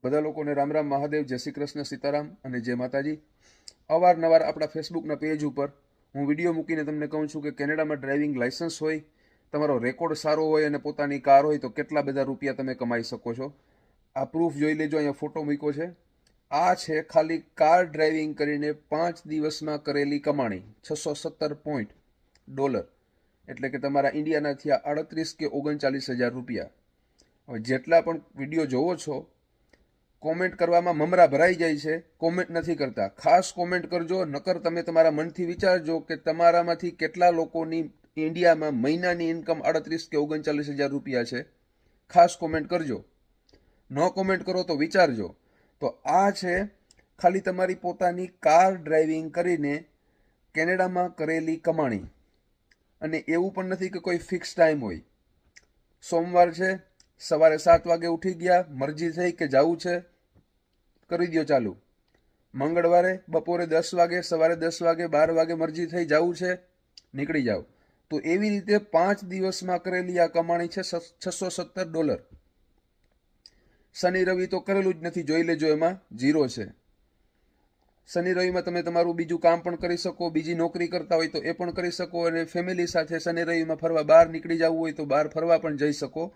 બધા લોકોને રામ રામ મહાદેવ, જય શ્રી કૃષ્ણ, સીતારામ અને જય માતાજી। અવારનવાર આપણા ફેસબુકના પેજ ઉપર હું વિડીયો મૂકીને તમને કહું છું કે કેનેડામાં ડ્રાઇવિંગ લાયસન્સ હોય, તમારો રેકોર્ડ સારો હોય અને પોતાની કાર હોય તો કેટલા બધા રૂપિયા તમે કમાઈ શકો છો। આ પ્રૂફ જોઈ લેજો, અહીંયા ફોટો મૂક્યો છે। આ છે ખાલી કાર ડ્રાઇવિંગ કરીને 5 દિવસમાં કરેલી કમાણી, $617 એટલે કે તમારા ઇન્ડિયાના થયા 38 કે 39,000 રૂપિયા। હવે જેટલા પણ વિડીયો જોવો છો, કોમેન્ટ કરવામાં મમરા ભરાઈ જાય છે, કોમેન્ટ નથી કરતા। ખાસ કોમેન્ટ કરજો, નકર તમે તમારા મનથી વિચારજો કે તમારામાંથી કેટલા લોકોની ઇન્ડિયામાં મહિનાની ઇન્કમ 38 કે 39,000 રૂપિયા છે। ખાસ કોમેન્ટ કરજો, ન કોમેન્ટ કરો તો વિચારજો। તો આ છે ખાલી તમારી પોતાની કાર ડ્રાઇવિંગ કરીને કેનેડામાં કરેલી કમાણી। અને એવું પણ નથી કે કોઈ ફિક્સ ટાઈમ હોય। સોમવાર છે, સવારે 7 વાગે ઉઠી ગયા, મરજી થઈ કે જવું છે, કરી દો ચાલુ। મંગળવારે બપોરે 10 વાગે, સવારે 10 વાગે, 12 વાગે મરજી થઈ જવું છે, નીકળી જાઓ। તો એવી રીતે 5 દિવસમાં કરેલી આ કમાણી છે $617। શનિ રવિ તો કરેલું જ નથી, જોઈ લેજો, એમાં 0 છે। શનિ રવિમાં તમે તમારું બીજું કામ પણ કરી શકો, બીજી નોકરી કરતા હોય તો એ પણ કરી શકો, અને ફેમિલી સાથે શનિ રવિમાં ફરવા બહાર નીકળી જવું હોય તો બહાર ફરવા પણ જઈ શકો।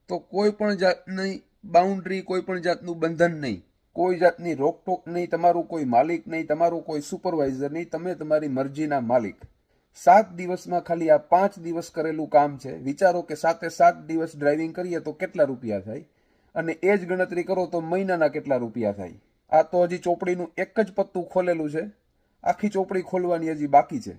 તો કોઈ પણ જાતની બાઉન્ડ્રી, કોઈ પણ જાતનું બંધન નહીં, કોઈ જાતની રોકટોક નહીં, તમારું કોઈ માલિક નહીં, તમારું કોઈ સુપરવાઇઝર નહીં, તમે તમારી મરજીના માલિક। 7 દિવસમાં ખાલી આ 5 દિવસ કરેલું કામ છે। વિચારો કે 7 દિવસ ડ્રાઇવિંગ કરીએ તો કેટલા રૂપિયા થાય, અને એ જ ગણતરી કરો તો મહિનાના કેટલા રૂપિયા થાય। આ તો હજી ચોપડીનું એક જ પત્તું ખોલેલું છે, આખી ચોપડી ખોલવાની હજી બાકી છે।